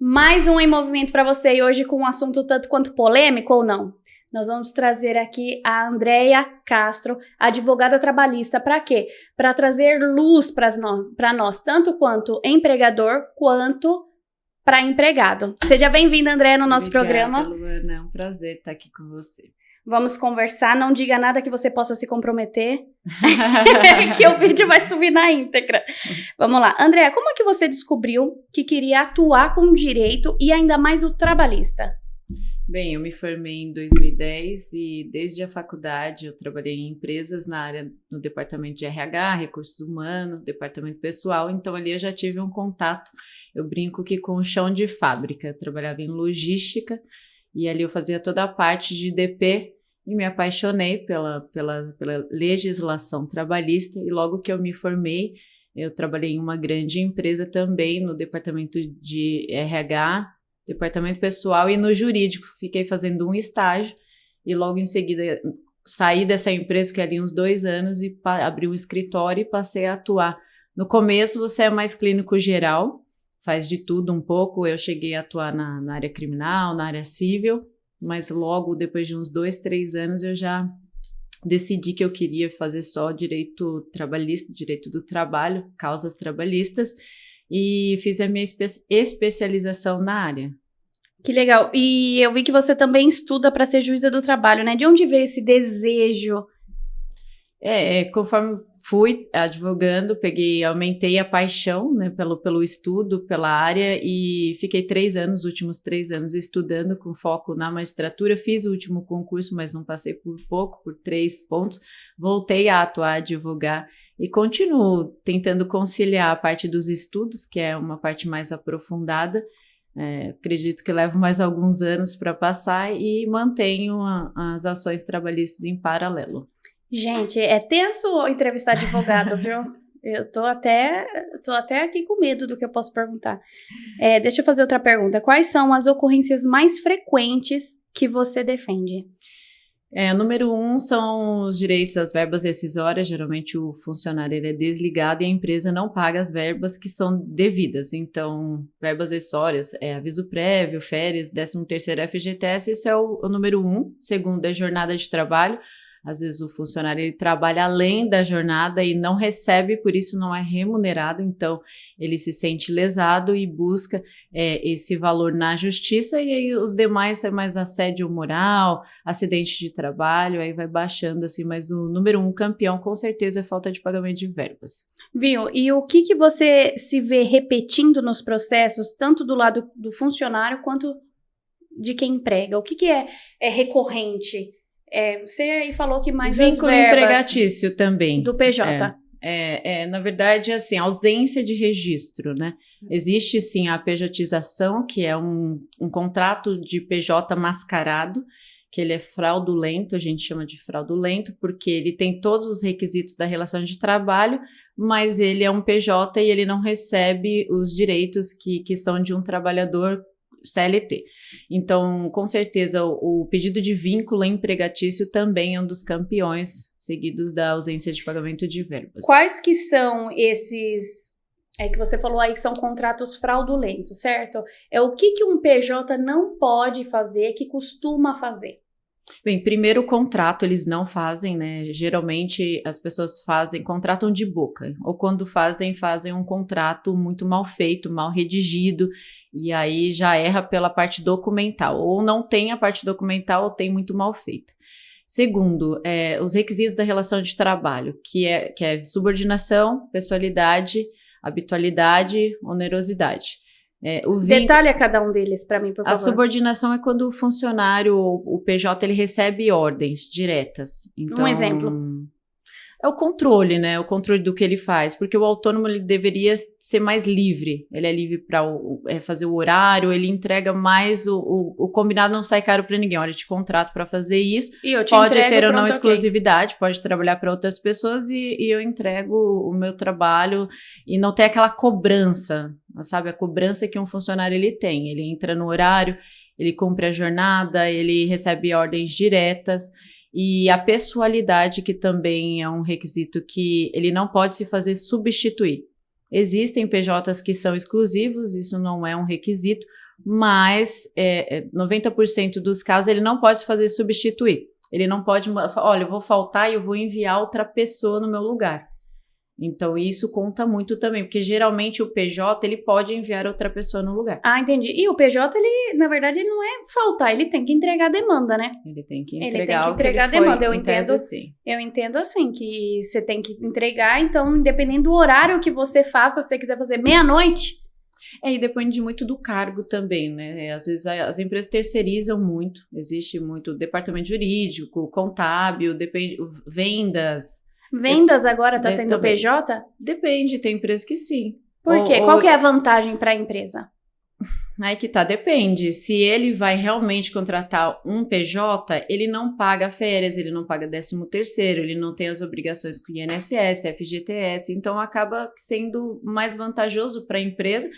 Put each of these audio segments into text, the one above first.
Mais um Em Movimento para você e hoje com um assunto tanto quanto polêmico ou não. Nós vamos trazer aqui a Andréia Castro, advogada trabalhista, para quê? Para trazer luz para nós, tanto quanto empregador quanto para empregado. Seja bem-vinda, Andréia, no nosso programa. Obrigada, Luana. É um prazer estar aqui com você. Vamos conversar, não diga nada que você possa se comprometer, que o vídeo vai subir na íntegra. Vamos lá. Andréia, como é que você descobriu que queria atuar com o direito e ainda mais o trabalhista? Bem, eu me formei em 2010 e desde a faculdade eu trabalhei em empresas na área, no departamento de RH, recursos humanos, departamento pessoal, então ali eu já tive um contato, eu brinco que com o chão de fábrica, eu trabalhava em logística e ali eu fazia toda a parte de DP e me apaixonei pela legislação trabalhista e logo que eu me formei, eu trabalhei em uma grande empresa também no departamento de RH, departamento pessoal e no jurídico. Fiquei fazendo um estágio e logo em seguida saí dessa empresa, que ali uns 2 anos, e abri um escritório e passei a atuar. No começo você é mais clínico geral, faz de tudo um pouco. Eu cheguei a atuar na área criminal, na área civil, mas logo depois de uns 2, 3 anos eu já decidi que eu queria fazer só direito trabalhista, direito do trabalho, causas trabalhistas, e fiz a minha especialização na área. Que legal. E eu vi que você também estuda para ser juíza do trabalho, né? De onde veio esse desejo? Conforme fui advogando, aumentei a paixão, né, pelo estudo, pela área e fiquei 3 anos, os últimos 3 anos estudando com foco na magistratura. Fiz o último concurso, mas não passei por pouco, por 3 pontos. Voltei a atuar, a advogar e continuo tentando conciliar a parte dos estudos, que é uma parte mais aprofundada. Acredito que levo mais alguns anos para passar e mantenho as ações trabalhistas em paralelo. Gente, é tenso entrevistar advogado, viu? Eu tô até aqui com medo do que eu posso perguntar. Deixa eu fazer outra pergunta. Quais são as ocorrências mais frequentes que você defende? Número 1 são os direitos às verbas rescisórias. Geralmente o funcionário ele é desligado e a empresa não paga as verbas que são devidas. Então, verbas rescisórias, aviso prévio, férias, 13º FGTS, esse é o número 1. Segundo é jornada de trabalho. Às vezes o funcionário ele trabalha além da jornada e não recebe, por isso não é remunerado, então ele se sente lesado e busca esse valor na justiça, e aí os demais é mais assédio moral, acidente de trabalho, aí vai baixando assim, mas o número 1 campeão com certeza é falta de pagamento de verbas. Viu? E o que você se vê repetindo nos processos, tanto do lado do funcionário quanto de quem emprega? O que é recorrente? Você aí falou que mais vínculo empregatício também. Do PJ. Na verdade, assim, ausência de registro, né? Existe, sim, a pejotização, que é um contrato de PJ mascarado, que ele é fraudulento, a gente chama de fraudulento, porque ele tem todos os requisitos da relação de trabalho, mas ele é um PJ e ele não recebe os direitos que são de um trabalhador CLT. Então, com certeza, o pedido de vínculo empregatício também é um dos campeões, seguidos da ausência de pagamento de verbas. Quais que são esses, que você falou aí que são contratos fraudulentos, certo? O que um PJ não pode fazer, que costuma fazer? Bem, primeiro o contrato eles não fazem, né? Geralmente as pessoas contratam de boca, ou quando fazem um contrato muito mal feito, mal redigido, e aí já erra pela parte documental, ou não tem a parte documental ou tem muito mal feita. Segundo, os requisitos da relação de trabalho, que é subordinação, pessoalidade, habitualidade, onerosidade. Detalhe a cada um deles para mim, por favor. A subordinação é quando o funcionário, o PJ, ele recebe ordens diretas. Então, um exemplo. É o controle, né? O controle do que ele faz. Porque o autônomo ele deveria ser mais livre. Ele é livre para fazer o horário, ele entrega mais. O combinado não sai caro para ninguém. Olha, eu te contrato para fazer isso. E eu te pode entrego, ter ou não pronto, exclusividade, pode trabalhar para outras pessoas e eu entrego o meu trabalho. E não tem aquela cobrança, sabe? A cobrança que um funcionário ele tem. Ele entra no horário, ele cumpre a jornada, ele recebe ordens diretas. E a pessoalidade, que também é um requisito que ele não pode se fazer substituir. Existem PJs que são exclusivos, isso não é um requisito, mas 90% dos casos ele não pode se fazer substituir. Ele não pode, olha, eu vou faltar e eu vou enviar outra pessoa no meu lugar. Então, isso conta muito também, porque geralmente o PJ, ele pode enviar outra pessoa no lugar. Ah, entendi. E o PJ, ele, na verdade, ele não é faltar, ele tem que entregar a demanda, né? Ele tem que entregar a demanda. Eu entendo assim, que você tem que entregar, então, independente do horário que você faça, se você quiser fazer meia-noite... E depende muito do cargo também, né? Às vezes as empresas terceirizam muito, existe muito departamento jurídico, contábil, vendas... Vendas agora está sendo também. PJ? Depende, tem empresas que sim. Por quê? Qual que é a vantagem para a empresa? Aí que tá, depende. Se ele vai realmente contratar um PJ, ele não paga férias, ele não paga 13º, ele não tem as obrigações com o INSS, FGTS, então acaba sendo mais vantajoso para a empresa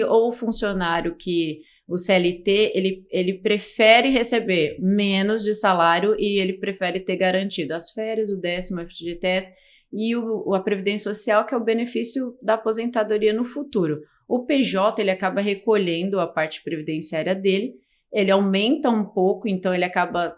ou o funcionário que o CLT, ele prefere receber menos de salário e ele prefere ter garantido as férias, o 10º, FGTS e a Previdência Social, que é o benefício da aposentadoria no futuro. O PJ, ele acaba recolhendo a parte previdenciária dele, ele aumenta um pouco, então ele acaba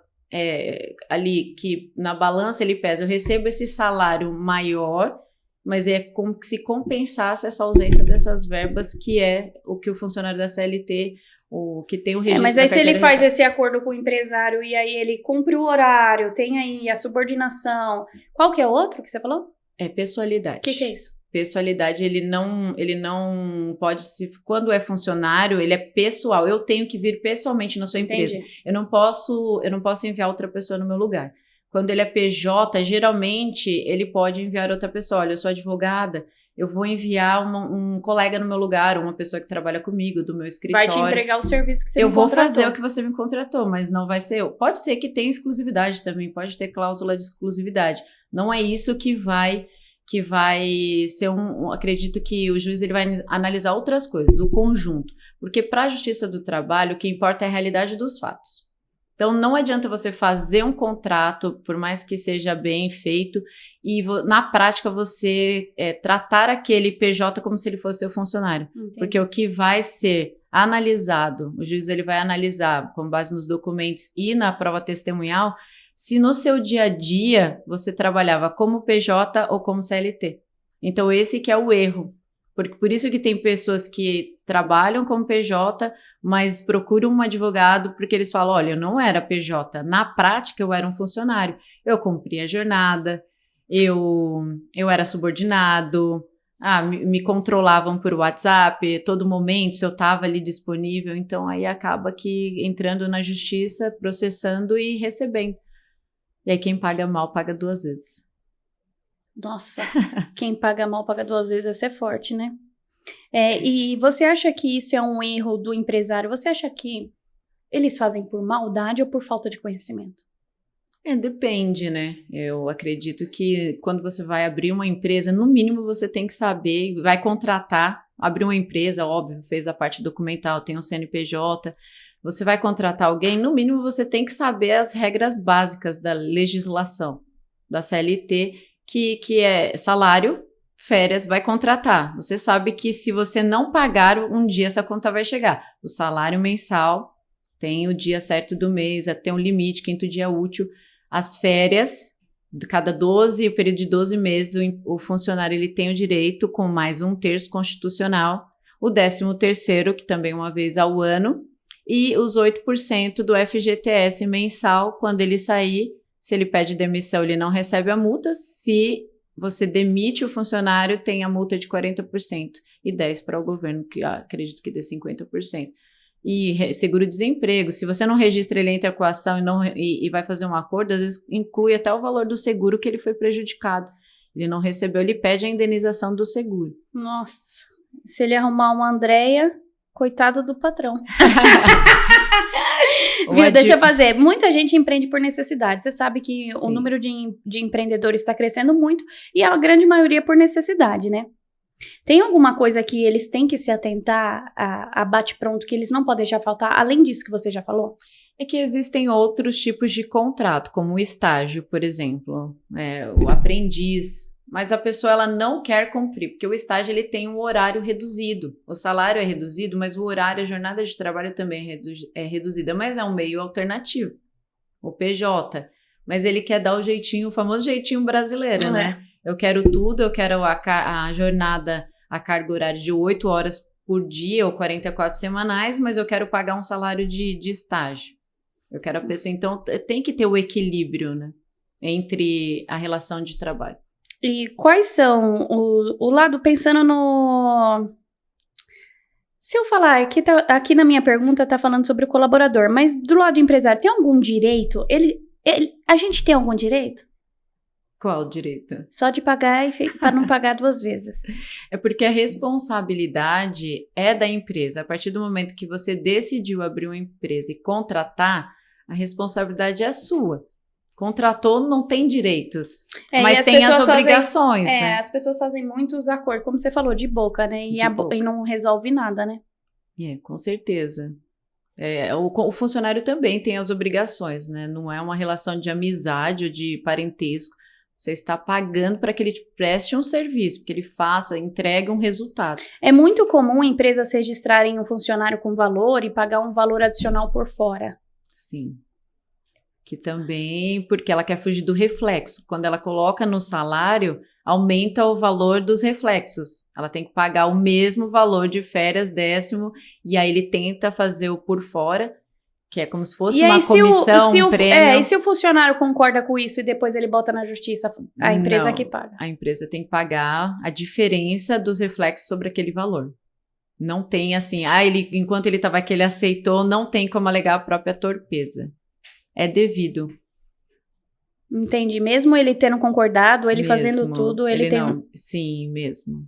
ali que na balança ele pesa, eu recebo esse salário maior, mas é como se compensasse essa ausência dessas verbas, que é o que o funcionário da CLT, o que tem o registro. Mas aí se ele faz esse acordo com o empresário e aí ele cumpre o horário, tem aí a subordinação, qual que é o outro que você falou? É pessoalidade. O que é isso? Pessoalidade, ele não pode, quando é funcionário, ele é pessoal, eu tenho que vir pessoalmente na sua empresa. Entendi. Eu não posso enviar outra pessoa no meu lugar. Quando ele é PJ, geralmente ele pode enviar outra pessoa. Olha, eu sou advogada, eu vou enviar um colega no meu lugar, uma pessoa que trabalha comigo, do meu escritório. Vai te entregar o serviço que você me contratou. Eu vou fazer o que você me contratou, mas não vai ser eu. Pode ser que tenha exclusividade também, pode ter cláusula de exclusividade. Não é isso que vai ser acredito que o juiz ele vai analisar outras coisas, o conjunto. Porque para a Justiça do Trabalho, o que importa é a realidade dos fatos. Então, não adianta você fazer um contrato, por mais que seja bem feito, e na prática você tratar aquele PJ como se ele fosse seu funcionário. Entendi. Porque o que vai ser analisado, o juiz ele vai analisar com base nos documentos e na prova testemunhal, se no seu dia a dia você trabalhava como PJ ou como CLT. Então, esse que é o erro. Por isso que tem pessoas que trabalham como PJ, mas procuram um advogado porque eles falam, olha, eu não era PJ. Na prática, eu era um funcionário. Eu cumpria a jornada, eu era subordinado, me controlavam por WhatsApp, todo momento, se eu estava ali disponível. Então, aí acaba que entrando na justiça, processando e recebendo. E aí quem paga mal, paga 2 vezes. Nossa, quem paga mal, paga 2 vezes, essa é forte, né? E você acha que isso é um erro do empresário? Você acha que eles fazem por maldade ou por falta de conhecimento? Depende, né? Eu acredito que quando você vai abrir uma empresa, no mínimo você tem que saber, vai contratar, abrir uma empresa, óbvio, fez a parte documental, tem um CNPJ, você vai contratar alguém, no mínimo você tem que saber as regras básicas da legislação, da CLT, que é salário, férias, vai contratar. Você sabe que se você não pagar, um dia essa conta vai chegar. O salário mensal tem o dia certo do mês, tem um limite, 5º dia útil. As férias, de cada o período de 12 meses, o funcionário ele tem o direito, com mais 1/3 constitucional, o 13º, que também uma vez ao ano, e os 8% do FGTS mensal, quando ele sair. Se ele pede demissão, ele não recebe a multa. Se você demite o funcionário, tem a multa de 40% e 10% para o governo, que acredito que dê 50%. E seguro-desemprego, se você não registra ele entra com a ação e vai fazer um acordo, às vezes inclui até o valor do seguro que ele foi prejudicado. Ele não recebeu, ele pede a indenização do seguro. Nossa, se ele arrumar uma Andréia, coitado do patrão. Viu, deixa eu fazer. Muita gente empreende por necessidade. Você sabe que Sim. O número de empreendedores está crescendo muito e a grande maioria por necessidade, né? Tem alguma coisa que eles têm que se atentar a bate-pronto, que eles não podem deixar faltar, além disso que você já falou? É que existem outros tipos de contrato, como o estágio, por exemplo, o aprendiz. mas a pessoa ela não quer cumprir, porque o estágio ele tem um horário reduzido. O salário é reduzido, mas o horário, a jornada de trabalho também é reduzida, mas é um meio alternativo, o PJ. Mas ele quer dar o famoso jeitinho brasileiro, né? Eu quero tudo, eu quero a jornada, a carga horária de 8 horas por dia ou 44 semanais, mas eu quero pagar um salário de estágio. Eu quero a pessoa, então tem que ter o equilíbrio, né? Entre a relação de trabalho. E quais são o lado, pensando no... Se eu falar, aqui na minha pergunta tá falando sobre o colaborador, mas do lado do empresário, tem algum direito? A gente tem algum direito? Qual direito? Só de pagar para não pagar 2 vezes. É porque a responsabilidade é da empresa. A partir do momento que você decidiu abrir uma empresa e contratar, a responsabilidade é sua. Contratou, não tem direitos, mas tem as obrigações, né? As pessoas fazem muitos acordos, como você falou, de boca, né? E não resolve nada, né? Com certeza. O funcionário também tem as obrigações, né? Não é uma relação de amizade ou de parentesco. Você está pagando para que ele te preste um serviço, porque ele entregue um resultado. É muito comum empresas registrarem um funcionário com valor e pagar um valor adicional por fora. Sim. Que também, porque ela quer fugir do reflexo. Quando ela coloca no salário, aumenta o valor dos reflexos. Ela tem que pagar o mesmo valor de férias, 10º, e aí ele tenta fazer o por fora, que é como se fosse uma comissão, um prêmio. E se o funcionário concorda com isso e depois ele bota na justiça, a empresa que paga? A empresa tem que pagar a diferença dos reflexos sobre aquele valor. Não tem assim, enquanto ele estava aqui, ele aceitou, não tem como alegar a própria torpeza. É devido. Entendi. Mesmo ele tendo concordado, ele fazendo tudo, ele tem... Não. Sim, mesmo.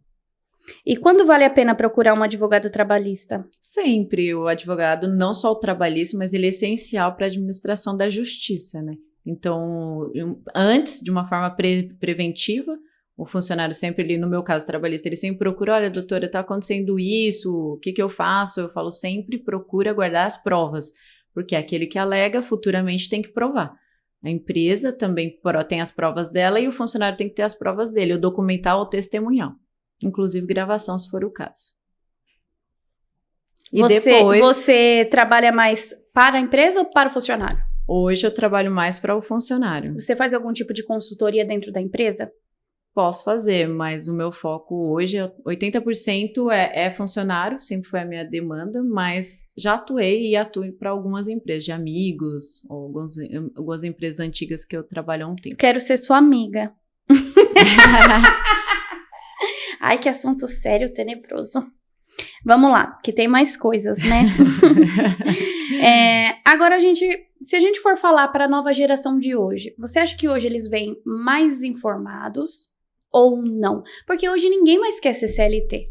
E quando vale a pena procurar um advogado trabalhista? Sempre. O advogado, não só o trabalhista, mas ele é essencial para a administração da justiça, né? Então, antes, de uma forma preventiva, o funcionário sempre, no meu caso trabalhista, ele sempre procura, olha, doutora, está acontecendo isso, o que eu faço? Eu falo, sempre procura guardar as provas, porque aquele que alega futuramente tem que provar. A empresa também tem as provas dela e o funcionário tem que ter as provas dele, o documental ou testemunhal. Inclusive gravação, se for o caso. E você trabalha mais para a empresa ou para o funcionário? Hoje eu trabalho mais para o funcionário. Você faz algum tipo de consultoria dentro da empresa? Posso fazer, mas o meu foco hoje, 80% é funcionário, sempre foi a minha demanda, mas já atuei e atuo para algumas empresas de amigos, ou algumas empresas antigas que eu trabalho há um tempo. Quero ser sua amiga. Ai, que assunto sério, tenebroso. Vamos lá, que tem mais coisas, né? Agora, se a gente for falar para a nova geração de hoje, você acha que hoje eles vêm mais informados ou não? Porque hoje ninguém mais quer ser CLT.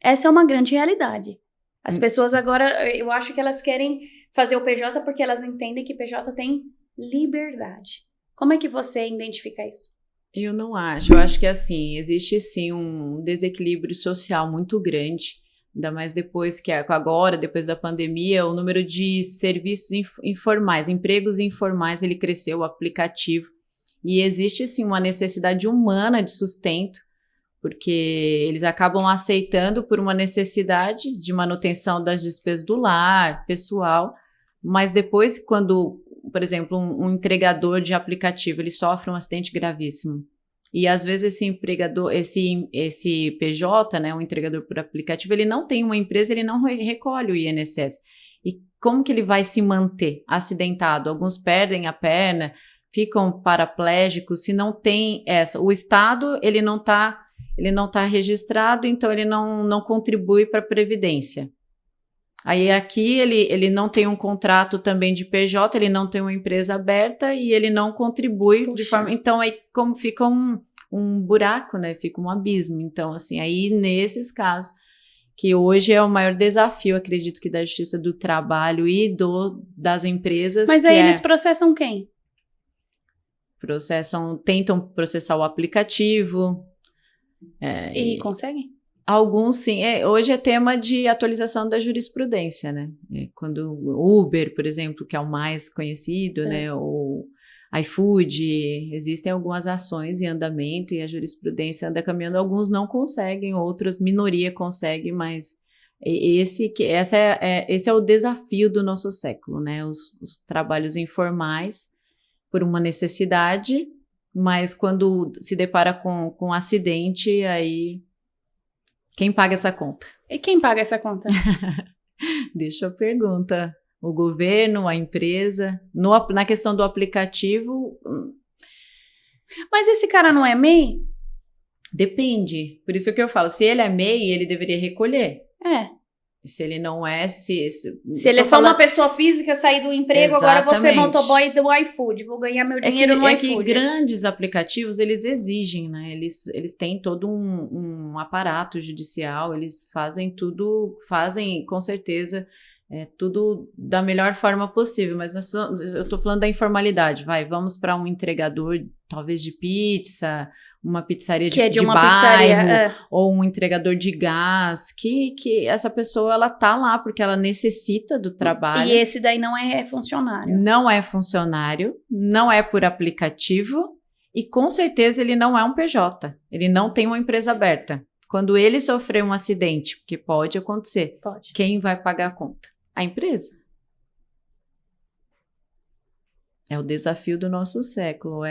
Essa é uma grande realidade. As pessoas agora, eu acho que elas querem fazer o PJ porque elas entendem que PJ tem liberdade. Como é que você identifica isso? Eu não acho. Eu acho que, assim, existe sim um desequilíbrio social muito grande, ainda mais depois depois da pandemia, o número de serviços informais, empregos informais, ele cresceu, o aplicativo, e existe sim uma necessidade humana de sustento, porque eles acabam aceitando por uma necessidade de manutenção das despesas do lar, pessoal, mas depois quando, por exemplo, um entregador de aplicativo, ele sofre um acidente gravíssimo. E às vezes esse PJ, né, um entregador por aplicativo, ele não tem uma empresa, ele não recolhe o INSS. E como que ele vai se manter acidentado? Alguns perdem a perna, ficam paraplégicos, se não tem essa. O Estado, ele não tá registrado, então ele não contribui para a Previdência. Aí aqui ele não tem um contrato também de PJ, ele não tem uma empresa aberta e ele não contribui de forma... Então aí como fica um buraco, né? Fica um abismo. Então assim, aí nesses casos, que hoje é o maior desafio, acredito que da Justiça do Trabalho e das empresas... Mas aí eles processam quem? Tentam processar o aplicativo. E conseguem? Alguns sim. Hoje é tema de atualização da jurisprudência, né? Quando o Uber, por exemplo, que é o mais conhecido, né? Ou iFood, existem algumas ações em andamento e a jurisprudência anda caminhando. Alguns não conseguem, outros, minoria consegue, mas esse é o desafio do nosso século, né? Os trabalhos informais por uma necessidade, mas quando se depara com um acidente, aí quem paga essa conta? E quem paga essa conta? Deixa a pergunta. O governo, a empresa, na questão do aplicativo... Mas esse cara não é MEI? Depende. Por isso que eu falo, se ele é MEI, ele deveria recolher. Se ele não é, se ele é só uma pessoa física, sair do emprego, exatamente. Agora você é motoboy do iFood, vou ganhar meu dinheiro no iFood. É que grandes aplicativos, eles exigem, né? Eles têm todo um aparato judicial, eles fazem tudo, com certeza, tudo da melhor forma possível, mas eu tô falando da informalidade, vamos para um entregador, talvez de pizza, uma pizzaria de uma bairro, ou um entregador de gás, que essa pessoa, ela tá lá porque ela necessita do trabalho. E esse daí não é funcionário. Não é funcionário, não é por aplicativo, e com certeza ele não é um PJ, ele não tem uma empresa aberta. Quando ele sofrer um acidente, porque pode acontecer, quem vai pagar a conta? A empresa. É o desafio do nosso século.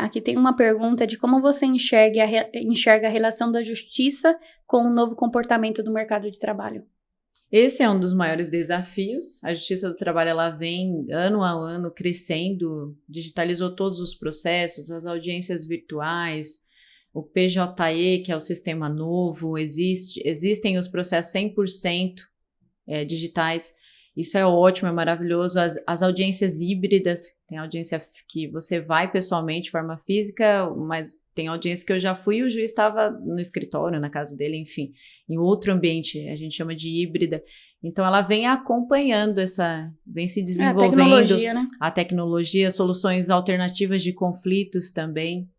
Aqui tem uma pergunta de como você enxerga a relação da justiça com o novo comportamento do mercado de trabalho. Esse é um dos maiores desafios. A Justiça do Trabalho, ela vem ano a ano crescendo, digitalizou todos os processos, as audiências virtuais, o PJE, que é o sistema novo, existem os processos 100% digitais. Isso é ótimo, é maravilhoso. As audiências híbridas, tem audiência que você vai pessoalmente de forma física, mas tem audiência que eu já fui e o juiz estava no escritório, na casa dele, enfim, em outro ambiente, a gente chama de híbrida. Então, ela vem acompanhando vem se desenvolvendo. A tecnologia, né? A tecnologia, soluções alternativas de conflitos também.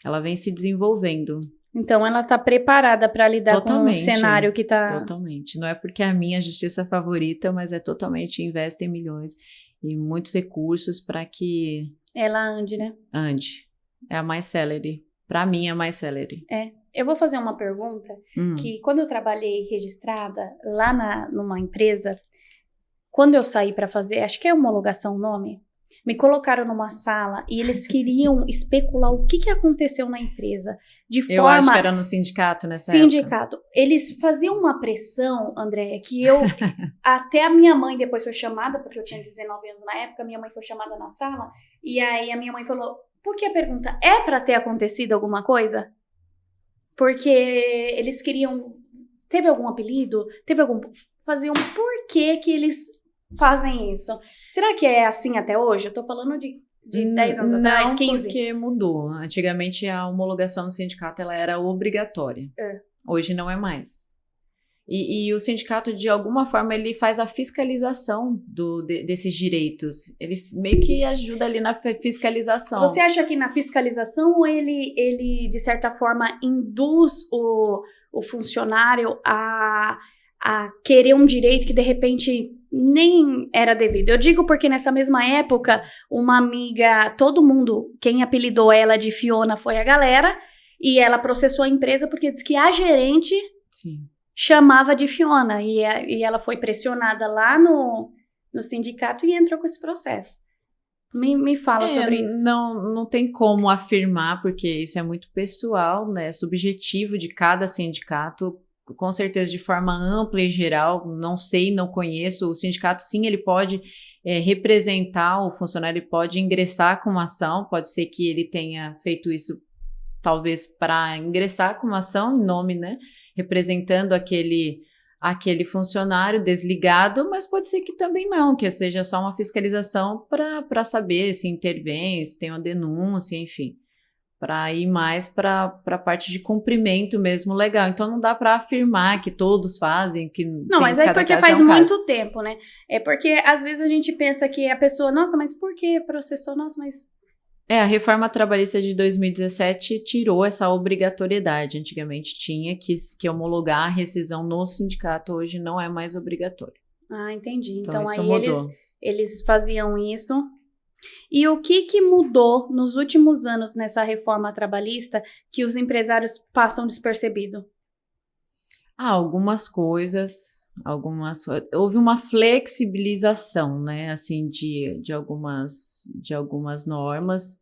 Ela vem se desenvolvendo. Então, ela está preparada para lidar com o cenário que está... Totalmente. Não é porque é a minha justiça favorita, mas é totalmente, investe em milhões e muitos recursos para que... ela ande, né? Ande. É a mais célere. Para mim, é a mais célere. Eu vou fazer uma pergunta que quando eu trabalhei registrada lá numa empresa, quando eu saí para fazer, acho que é homologação o nome, me colocaram numa sala e eles queriam especular o que aconteceu na empresa. Eu acho que era no sindicato nessa época. Eles faziam uma pressão, Andréia, que até a minha mãe depois foi chamada, porque eu tinha 19 anos na época, minha mãe foi chamada na sala, e aí a minha mãe falou, por que a pergunta? É para ter acontecido alguma coisa? Porque eles queriam... Teve algum apelido? Faziam por que eles... fazem isso. Será que é assim até hoje? Eu tô falando de 10 anos atrás, 15? Não, porque mudou. Antigamente a homologação do sindicato ela era obrigatória. Hoje não é mais. E o sindicato, de alguma forma, ele faz a fiscalização desses direitos. Ele meio que ajuda ali na fiscalização. Você acha que na fiscalização ou ele de certa forma, induz o funcionário a querer um direito que, de repente, nem era devido? Eu digo porque nessa mesma época, uma amiga, todo mundo, quem apelidou ela de Fiona foi a galera, e ela processou a empresa porque disse que a gerente chamava de Fiona, e ela foi pressionada lá no sindicato e entrou com esse processo. Me fala sobre isso. Não tem como afirmar, porque isso é muito pessoal, né? Subjetivo de cada sindicato. Com certeza de forma ampla e geral, não sei, não conheço. O sindicato, sim, ele pode representar o funcionário, ele pode ingressar com uma ação, pode ser que ele tenha feito isso talvez para ingressar com uma ação em nome, né, representando aquele funcionário desligado, mas pode ser que também não, que seja só uma fiscalização para saber se intervém, se tem uma denúncia, enfim, para ir mais para a parte de cumprimento mesmo legal. Então não dá para afirmar que todos fazem, que não, mas é porque faz muito tempo, né? É porque às vezes a gente pensa que a pessoa, nossa, mas por que processou? Nossa, mas... A reforma trabalhista de 2017 tirou essa obrigatoriedade. Antigamente tinha que homologar a rescisão no sindicato, hoje não é mais obrigatório. Ah, entendi. Então isso aí mudou. eles faziam isso. E o que mudou nos últimos anos nessa reforma trabalhista que os empresários passam despercebido? Algumas coisas, houve uma flexibilização, né, assim, de algumas normas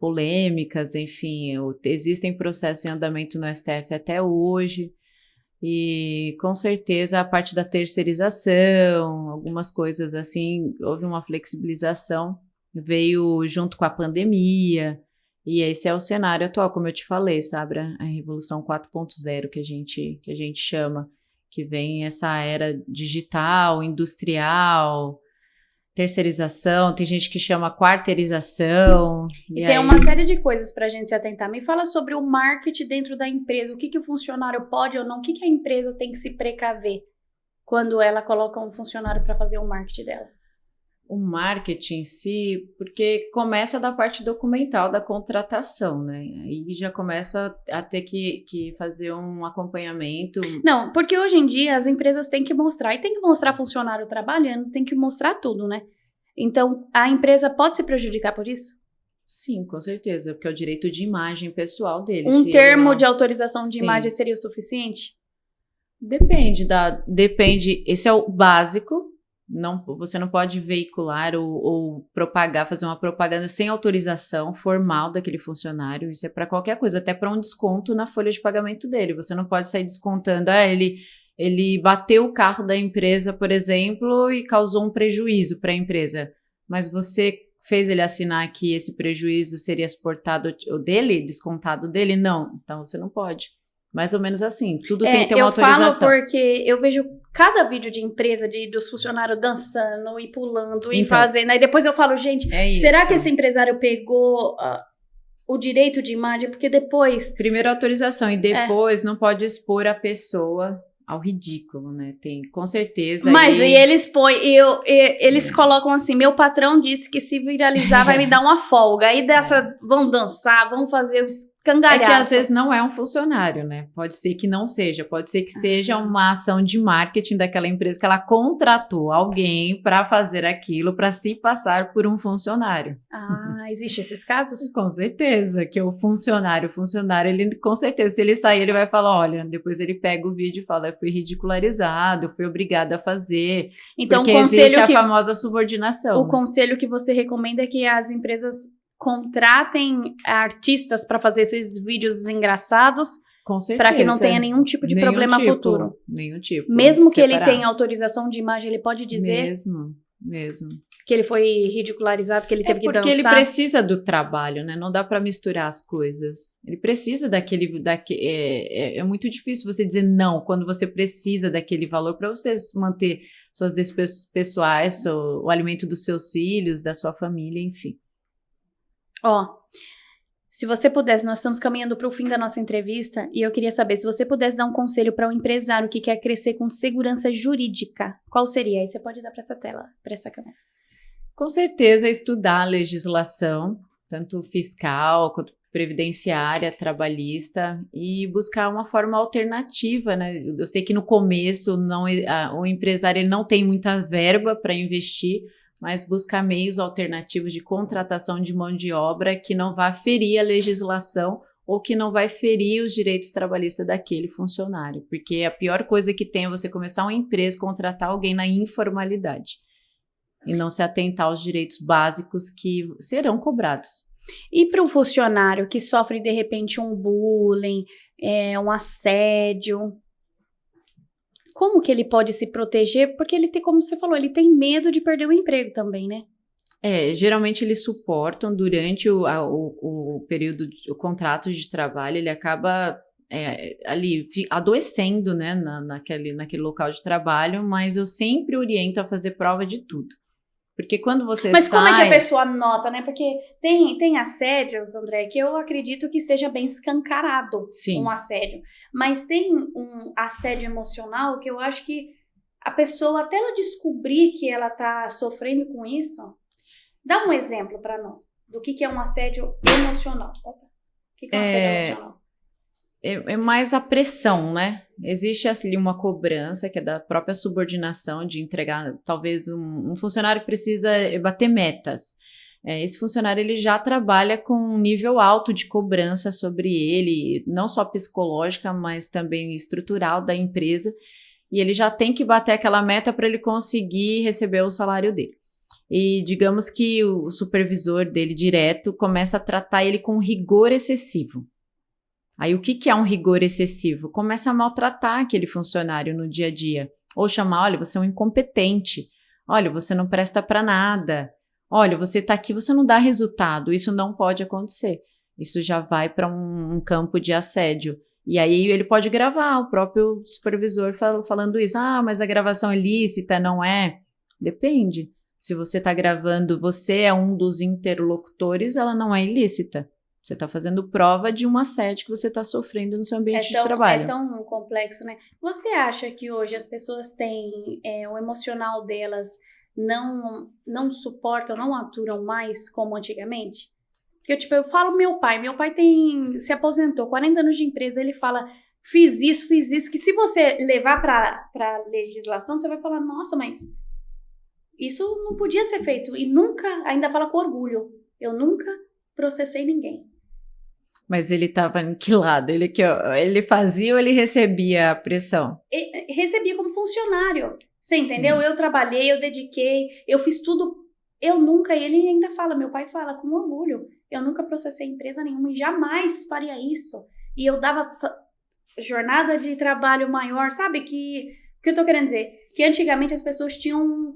polêmicas, enfim, existem processos em andamento no STF até hoje, e com certeza a parte da terceirização, algumas coisas assim, houve uma flexibilização, veio junto com a pandemia, e esse é o cenário atual, como eu te falei, sabe? A Revolução 4.0 que a gente chama, que vem essa era digital, industrial, terceirização, tem gente que chama quarteirização. E tem uma série de coisas para a gente se atentar. Me fala sobre o marketing dentro da empresa, o que o funcionário pode ou não, o que a empresa tem que se precaver quando ela coloca um funcionário para fazer o marketing dela. O marketing em si, porque começa da parte documental da contratação, né? Aí já começa a ter que fazer um acompanhamento. Não, porque hoje em dia as empresas têm que mostrar, e tem que mostrar funcionário trabalhando, tem que mostrar tudo, né? Então, a empresa pode se prejudicar por isso? Sim, com certeza, porque é o direito de imagem pessoal dele. Um termo de autorização de imagem seria o suficiente? Depende, esse é o básico. Não, você não pode veicular ou propagar, fazer uma propaganda sem autorização formal daquele funcionário. Isso é para qualquer coisa, até para um desconto na folha de pagamento dele. Você não pode sair descontando, ele bateu o carro da empresa, por exemplo, e causou um prejuízo para a empresa. Mas você fez ele assinar que esse prejuízo seria suportado dele, descontado dele? Não, então você não pode. Mais ou menos assim, tudo tem que ter uma autorização. Eu falo porque eu vejo cada vídeo de empresa dos funcionários dançando e pulando e fazendo. Aí depois eu falo, gente, será que esse empresário pegou o direito de imagem? Porque depois... Primeiro a autorização e depois não pode expor a pessoa ao ridículo, né? Tem, com certeza. Mas e eles eles colocam assim, meu patrão disse que se viralizar vai me dar uma folga. Aí vão dançar, vão fazer o escangalhaço. É que às vezes não é um funcionário, né? Pode ser que não seja, pode ser que seja uma ação de marketing daquela empresa que ela contratou alguém para fazer aquilo, para se passar por um funcionário. Existem esses casos? Com certeza, que o funcionário, ele com certeza, se ele sair, ele vai falar, olha, depois ele pega o vídeo e fala, eu fui ridicularizado, eu fui obrigado a fazer, então, porque existe a famosa subordinação. O conselho que você recomenda é que as empresas contratem artistas para fazer esses vídeos engraçados, para que não tenha nenhum tipo de problema futuro. Nenhum tipo. Mesmo que ele tenha autorização de imagem, ele pode dizer... Mesmo. Que ele foi ridicularizado, que ele teve que dançar. Porque ele precisa do trabalho, né? Não dá para misturar as coisas. Ele precisa é muito difícil você dizer não quando você precisa daquele valor para você manter suas despesas pessoais, o alimento dos seus filhos, da sua família, enfim. Se você pudesse, nós estamos caminhando para o fim da nossa entrevista e eu queria saber, se você pudesse dar um conselho para um empresário que quer crescer com segurança jurídica, qual seria? Aí você pode dar para essa tela, para essa câmera. Com certeza, estudar a legislação, tanto fiscal quanto previdenciária, trabalhista, e buscar uma forma alternativa, né? Eu sei que no começo o empresário ele não tem muita verba para investir, mas buscar meios alternativos de contratação de mão de obra que não vá ferir a legislação ou que não vai ferir os direitos trabalhistas daquele funcionário, porque a pior coisa que tem é você começar uma empresa, contratar alguém na informalidade e não se atentar aos direitos básicos que serão cobrados. E para um funcionário que sofre, de repente, um bullying, um assédio, como que ele pode se proteger? Porque ele tem, como você falou, ele tem medo de perder o emprego também, né? Geralmente eles suportam durante o período, o contrato de trabalho, ele acaba ali adoecendo, né, naquele local de trabalho, mas eu sempre oriento a fazer prova de tudo. Porque quando você Mas como é que a pessoa nota, né? Porque tem assédios, André, que eu acredito que seja bem escancarado. Sim. Um assédio. Mas tem um assédio emocional que eu acho que a pessoa, até ela descobrir que ela tá sofrendo com isso... Dá um exemplo para nós do que é um assédio emocional. O que é um assédio emocional? É mais a pressão, né? Existe ali uma cobrança que é da própria subordinação de entregar, talvez um funcionário precisa bater metas. Esse funcionário ele já trabalha com um nível alto de cobrança sobre ele, não só psicológica, mas também estrutural da empresa, e ele já tem que bater aquela meta para ele conseguir receber o salário dele. E digamos que o supervisor dele direto começa a tratar ele com rigor excessivo. Aí o que é um rigor excessivo? Começa a maltratar aquele funcionário no dia a dia. Ou chamar, olha, você é um incompetente. Olha, você não presta para nada. Olha, você está aqui, você não dá resultado. Isso não pode acontecer. Isso já vai para um campo de assédio. E aí ele pode gravar, o próprio supervisor falando isso. Ah, mas a gravação é lícita, não é? Depende. Se você está gravando, você é um dos interlocutores, ela não é ilícita. Você está fazendo prova de um assédio que você está sofrendo no seu ambiente de trabalho. É tão complexo, né? Você acha que hoje as pessoas têm o emocional delas não suportam, não aturam mais como antigamente? Porque, eu falo meu pai se aposentou, 40 anos de empresa, ele fala, fiz isso, que se você levar para legislação, você vai falar, nossa, mas isso não podia ser feito. E nunca, ainda fala com orgulho, eu nunca processei ninguém. Mas ele estava em que lado? Ele fazia ou ele recebia a pressão? Recebia como funcionário. Você entendeu? Sim. Eu trabalhei, eu dediquei, eu fiz tudo. Ele ainda fala, meu pai fala com orgulho, eu nunca processei empresa nenhuma e jamais faria isso. E eu dava jornada de trabalho maior, sabe? O que eu tô querendo dizer? Que antigamente as pessoas tinham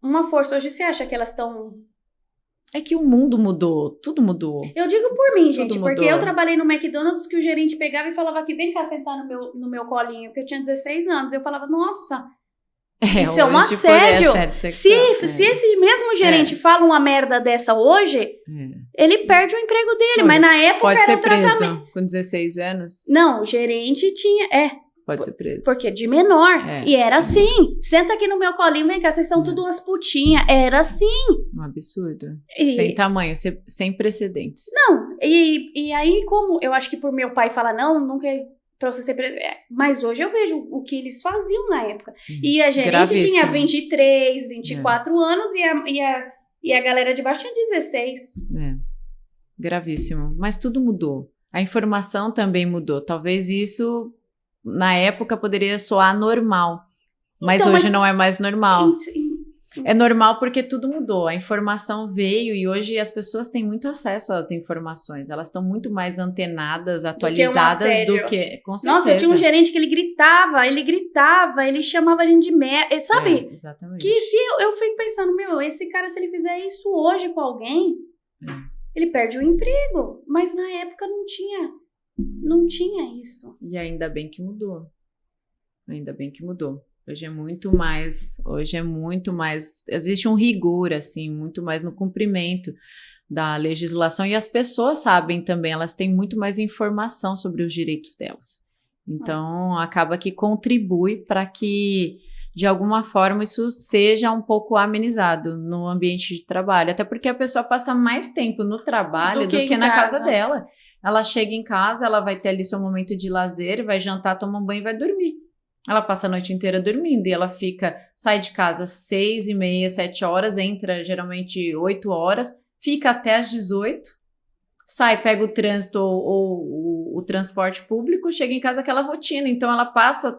uma força. Hoje você acha que elas estão... É que o mundo mudou, tudo mudou. Eu digo por mim, gente, porque eu trabalhei no McDonald's que o gerente pegava e falava aqui, vem cá sentar no meu colinho, porque eu tinha 16 anos. Eu falava, nossa, isso é um assédio. Se esse mesmo gerente fala uma merda dessa hoje, ele perde o emprego dele, mas na época pode era ser preso com 16 anos? Não, o gerente tinha... Pode ser preso. Porque de menor. E era assim. Senta aqui no meu colinho, vem cá, vocês são tudo umas putinhas. Era assim. Um absurdo. Sem tamanho, sem precedentes. Não, e aí como eu acho que por meu pai falar não, nunca processei preso. Mas hoje eu vejo o que eles faziam na época. E a gerente tinha 23, 24 anos e a galera de baixo tinha 16. Gravíssimo. Mas tudo mudou. A informação também mudou. Talvez isso... Na época poderia soar normal, mas então, hoje não é mais normal. É normal porque tudo mudou, a informação veio e hoje as pessoas têm muito acesso às informações, elas estão muito mais antenadas, atualizadas do que... Com certeza. Nossa, eu tinha um gerente que ele gritava, ele chamava a gente de merda, sabe? Exatamente. Que se eu fico pensando, esse cara, se ele fizer isso hoje com alguém, ele perde o emprego, mas na época não tinha isso. E ainda bem que mudou. Hoje é muito mais, existe um rigor, assim, muito mais no cumprimento da legislação e as pessoas sabem também, elas têm muito mais informação sobre os direitos delas. Então, acaba que contribui para que, de alguma forma, isso seja um pouco amenizado no ambiente de trabalho, até porque a pessoa passa mais tempo no trabalho do que na casa dela. Ela chega em casa, ela vai ter ali seu momento de lazer, vai jantar, toma um banho e vai dormir. Ela passa a noite inteira dormindo e ela sai de casa às 6h30, 7 horas, entra geralmente 8 horas, fica até às 18, sai, pega o trânsito ou o transporte público, chega em casa aquela rotina. Então ela passa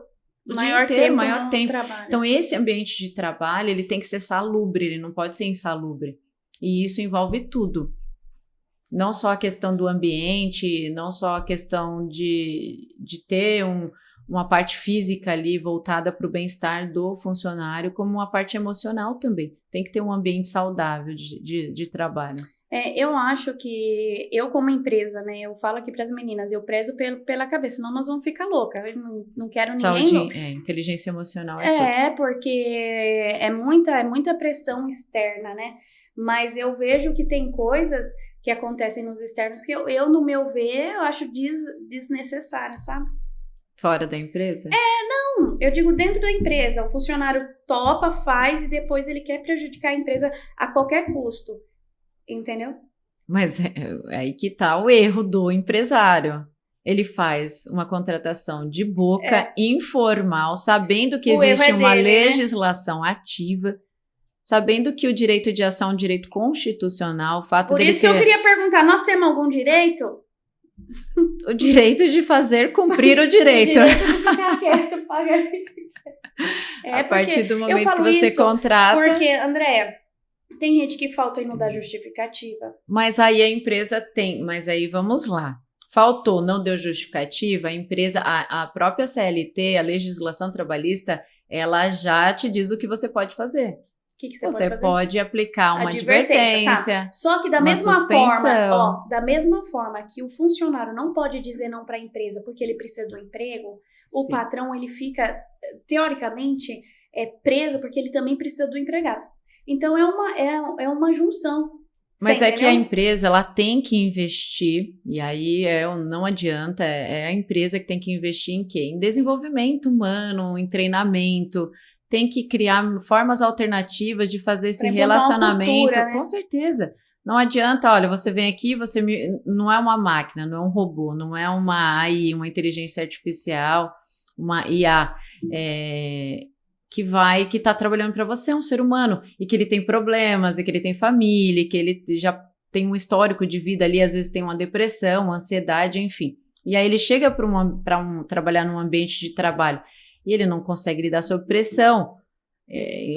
o dia inteiro, maior tempo. Então esse ambiente de trabalho, ele tem que ser salubre, ele não pode ser insalubre. E isso envolve tudo. Não só a questão do ambiente, não só a questão de ter uma parte física ali voltada para o bem-estar do funcionário, como uma parte emocional também. Tem que ter um ambiente saudável de trabalho. Eu acho que eu como empresa, né, eu falo aqui para as meninas, eu prezo pela cabeça, senão nós vamos ficar loucas. Eu não quero ninguém... Saúde, inteligência emocional é tudo. Porque é muita pressão externa, né? Mas eu vejo que tem coisas que acontecem nos externos que eu no meu ver, eu acho desnecessário, sabe? Fora da empresa? Não, eu digo dentro da empresa, o funcionário topa, faz e depois ele quer prejudicar a empresa a qualquer custo, entendeu? Mas é aí que tá o erro do empresário. ele faz uma contratação de boca, informal, sabendo que O erro existe é uma dele, né? legislação ativa, sabendo que o direito de ação é um direito constitucional, o fato Por dele isso que ter eu queria perguntar, nós temos algum direito? o direito de fazer cumprir o direito. O direito de ficar quieto, pagar. A partir do eu momento que falo você isso contrata... Porque, Andréia, tem gente que falta e não dá justificativa. Mas aí a empresa tem... Mas aí vamos lá. Faltou, não deu justificativa, a empresa, a própria CLT, a legislação trabalhista, ela já te diz o que você pode fazer. O que você Você pode fazer? pode aplicar uma Advertência. Tá. Só que da uma mesma suspensão. da mesma forma que o funcionário não pode dizer não para a empresa porque ele precisa do emprego, o Sim. patrão ele fica, teoricamente, preso porque ele também precisa do empregado. Então é uma junção. Mas Você é que a entendeu? empresa, ela tem que investir, e aí não adianta, é a empresa que tem que investir em quê? Em desenvolvimento humano, em treinamento, tem que criar formas alternativas de fazer esse Pra implantar uma relacionamento, cultura, né? com certeza. Não adianta, olha, você vem aqui, não é uma máquina, não é um robô, não é uma AI, uma inteligência artificial, uma IA, que está trabalhando para você, é um ser humano, e que ele tem problemas, e que ele tem família, e que ele já tem um histórico de vida ali, às vezes tem uma depressão, uma ansiedade, enfim. E aí ele chega para trabalhar num ambiente de trabalho e ele não consegue lidar sob pressão,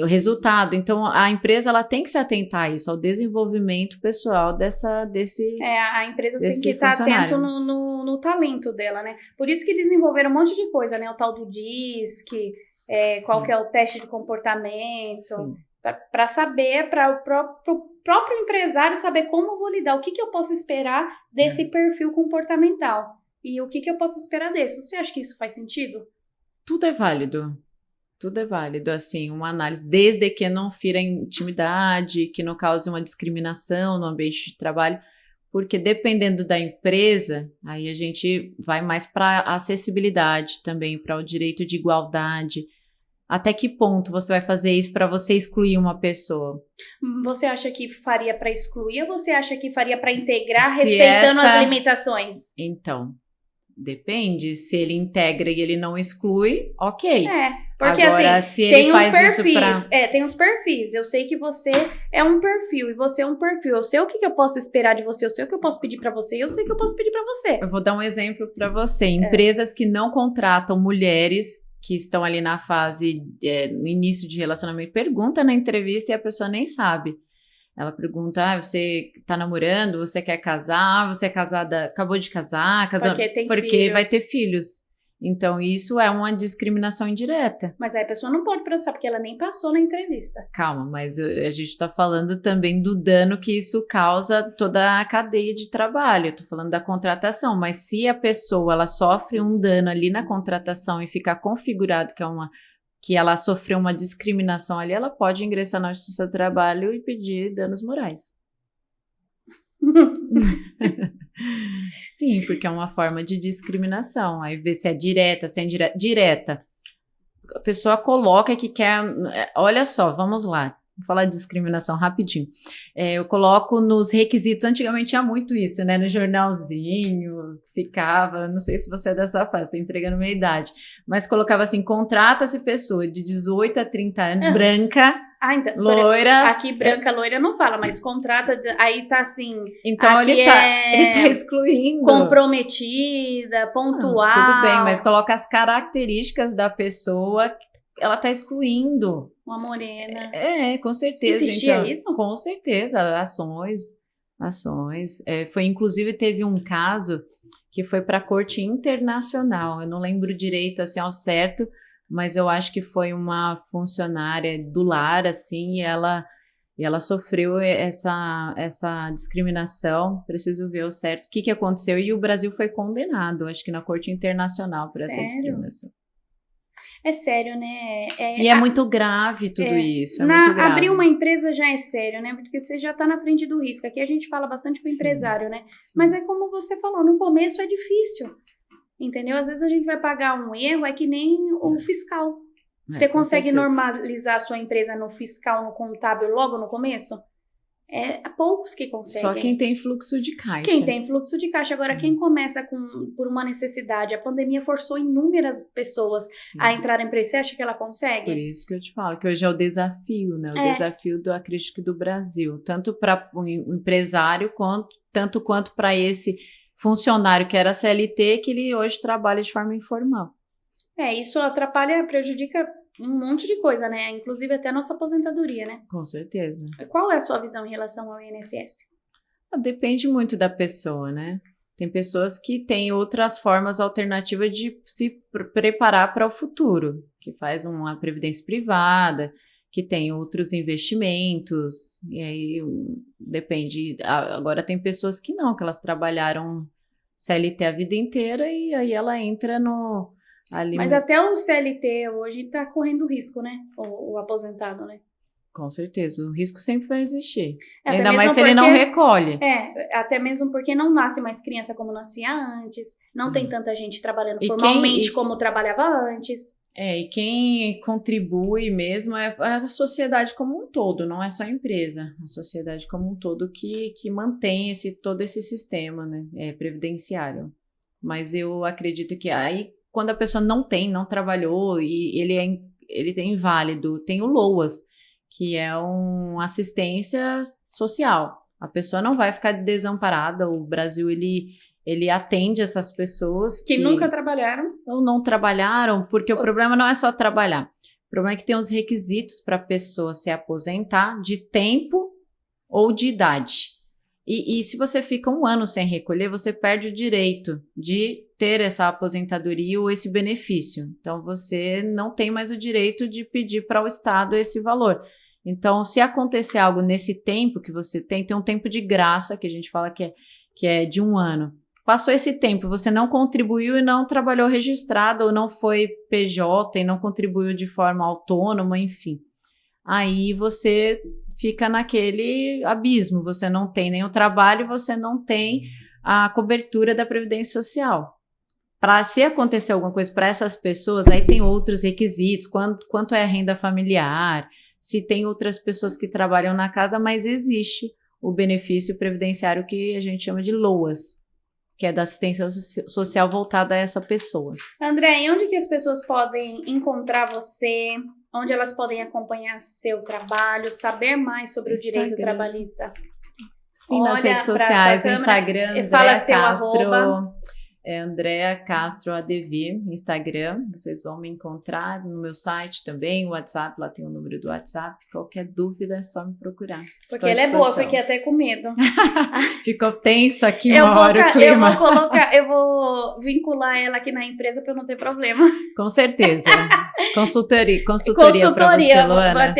o resultado. Então, a empresa ela tem que se atentar a isso, ao desenvolvimento pessoal desse A empresa tem que estar funcionário. atento no talento dela, né? Por isso que desenvolveram um monte de coisa, né? O tal do DISC, qual que é o teste de comportamento, para saber, para o próprio empresário saber como eu vou lidar, o que eu posso esperar desse perfil comportamental e o que eu posso esperar desse. Você acha que isso faz sentido? Tudo é válido. Tudo é válido, assim, uma análise, desde que não fira a intimidade, que não cause uma discriminação no ambiente de trabalho, porque dependendo da empresa, aí a gente vai mais para a acessibilidade também, para o direito de igualdade. Até que ponto você vai fazer isso para você excluir uma pessoa? Você acha que faria para excluir ou você acha que faria para integrar, respeitando as limitações? Então, depende. Se ele integra e ele não exclui, ok. Porque agora, assim, se ele tem faz uns perfis. isso pra... Tem uns perfis. Eu sei que você é um perfil e você é um perfil. Eu sei o que eu posso esperar de você, eu sei o que eu posso pedir pra você e eu sei o que eu posso pedir pra você. Eu vou dar um exemplo pra você. Empresas que não contratam mulheres que estão ali na fase, no início de relacionamento, pergunta na entrevista e a pessoa nem sabe. Ela pergunta, você tá namorando, você quer casar, você é casada, acabou de casar, casou... Porque vai ter filhos. Então, isso é uma discriminação indireta. Mas aí a pessoa não pode processar, porque ela nem passou na entrevista. Calma, mas a gente tá falando também do dano que isso causa toda a cadeia de trabalho. Eu tô falando da contratação, mas se a pessoa, ela sofre um dano ali na contratação e fica configurado que ela sofreu uma discriminação ali, ela pode ingressar na Justiça do Trabalho e pedir danos morais. Sim, porque é uma forma de discriminação. Aí vê se é direta, se é indireta. Direta. A pessoa coloca que quer... Olha só, vamos lá. Vou falar de discriminação rapidinho. Eu coloco nos requisitos, antigamente tinha muito isso, né? No jornalzinho, ficava, não sei se você é dessa fase, estou entregando minha idade, mas colocava assim, contrata-se pessoa de 18 a 30 anos, branca, então, loira. Aqui branca, loira não fala, mas contrata, aí tá assim... Então ele tá excluindo. Comprometida, pontual. Tudo bem, mas coloca as características da pessoa, ela tá excluindo. Uma morena. Com certeza. Existia então, isso? Com certeza, ações. Foi, inclusive, teve um caso que foi para a Corte Internacional. Eu não lembro direito, assim, ao certo, mas eu acho que foi uma funcionária do lar, assim, e ela sofreu essa discriminação. Preciso ver o certo o que aconteceu. E o Brasil foi condenado, acho que na Corte Internacional, por essa discriminação. É sério, né? E é muito grave tudo isso. Muito grave. Abrir uma empresa já é sério, né? Porque você já tá na frente do risco. Aqui a gente fala bastante com o empresário, né? Sim. Mas é como você falou, no começo é difícil. Entendeu? Às vezes a gente vai pagar um erro, é que nem o fiscal. Você consegue normalizar a sua empresa no fiscal, no contábil logo no começo? É poucos que conseguem. Só quem tem fluxo de caixa. Quem tem fluxo de caixa. Agora, quem começa por uma necessidade, a pandemia forçou inúmeras pessoas a entrar em empresa. Você acha que ela consegue? Por isso que eu te falo, que hoje é o desafio, né? O desafio do acredito do Brasil. Tanto para o empresário, tanto quanto para esse funcionário que era CLT, que ele hoje trabalha de forma informal. Isso atrapalha, prejudica um monte de coisa, né? Inclusive até a nossa aposentadoria, né? Com certeza. Qual é a sua visão em relação ao INSS? Depende muito da pessoa, né? Tem pessoas que têm outras formas alternativas de se preparar para o futuro, que faz uma previdência privada, que tem outros investimentos, e aí depende. Agora tem pessoas que não, que elas trabalharam CLT a vida inteira e aí ela entra no... Mas até o CLT hoje está correndo risco, né? O aposentado, né? Com certeza, o risco sempre vai existir. Até ainda mais se ele não recolhe. Até mesmo porque não nasce mais criança como nascia antes, não tem tanta gente trabalhando formalmente como trabalhava antes. E quem contribui mesmo é a sociedade como um todo, não é só a empresa. A sociedade como um todo que mantém todo esse sistema, né, previdenciário. Mas eu acredito que aí, quando a pessoa não trabalhou e ele tem inválido, tem o LOAS, que é uma assistência social. A pessoa não vai ficar desamparada. O Brasil, ele atende essas pessoas que nunca trabalharam. Ou não trabalharam, porque o problema não é só trabalhar. O problema é que tem os requisitos para a pessoa se aposentar de tempo ou de idade. E se você fica 1 ano sem recolher, você perde o direito de ter essa aposentadoria ou esse benefício. Então, você não tem mais o direito de pedir para o Estado esse valor. Então, se acontecer algo nesse tempo que você tem um tempo de graça, que a gente fala que é de 1 ano. Passou esse tempo, você não contribuiu e não trabalhou registrado, ou não foi PJ e não contribuiu de forma autônoma, enfim. Aí você fica naquele abismo, você não tem nem o trabalho, você não tem a cobertura da Previdência Social. Para se acontecer alguma coisa para essas pessoas, aí tem outros requisitos, quanto é a renda familiar, se tem outras pessoas que trabalham na casa, mas existe o benefício previdenciário que a gente chama de LOAS, que é da assistência social voltada a essa pessoa. André, e onde que as pessoas podem encontrar você? Onde elas podem acompanhar seu trabalho, saber mais sobre Instagram. O direito trabalhista? Sim, nas redes sociais, Instagram, fala Andréa seu Castro, arroba. Andréa Castro ADV, Instagram, vocês vão me encontrar no meu site também, o WhatsApp, lá tem o número do WhatsApp, qualquer dúvida é só me procurar. Porque ela é boa, fiquei até com medo. Ficou tenso aqui uma hora o clima. Eu vou vincular ela aqui na empresa para não ter problema. Com certeza. Consultoria para você, Luana.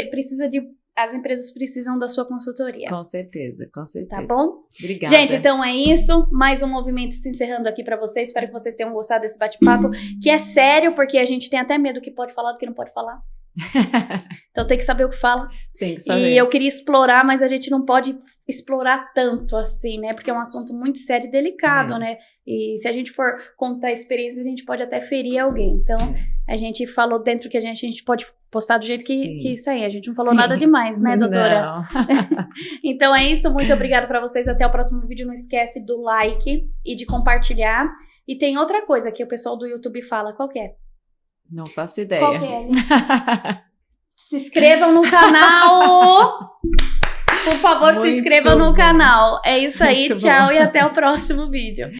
As empresas precisam da sua consultoria. Com certeza. Tá bom? Obrigada. Gente, então é isso. Mais um movimento se encerrando aqui pra vocês. Espero que vocês tenham gostado desse bate-papo, que é sério, porque a gente tem até medo do que pode falar, do que não pode falar. Então tem que saber o que fala. Tem que saber. E eu queria explorar, mas a gente não pode explorar tanto assim, né? Porque é um assunto muito sério e delicado, né? E se a gente for contar experiências, a gente pode até ferir alguém. Então, a gente falou dentro que a gente pode postar do jeito que sair. A gente não falou nada demais, né, doutora? Não. Então é isso. Muito obrigada pra vocês. Até o próximo vídeo. Não esquece do like e de compartilhar. E tem outra coisa que o pessoal do YouTube fala. Qual que é? Não faço ideia. Qual que é? Se inscrevam no canal! Por favor, se inscrevam no canal. É isso aí, tchau e até o próximo vídeo.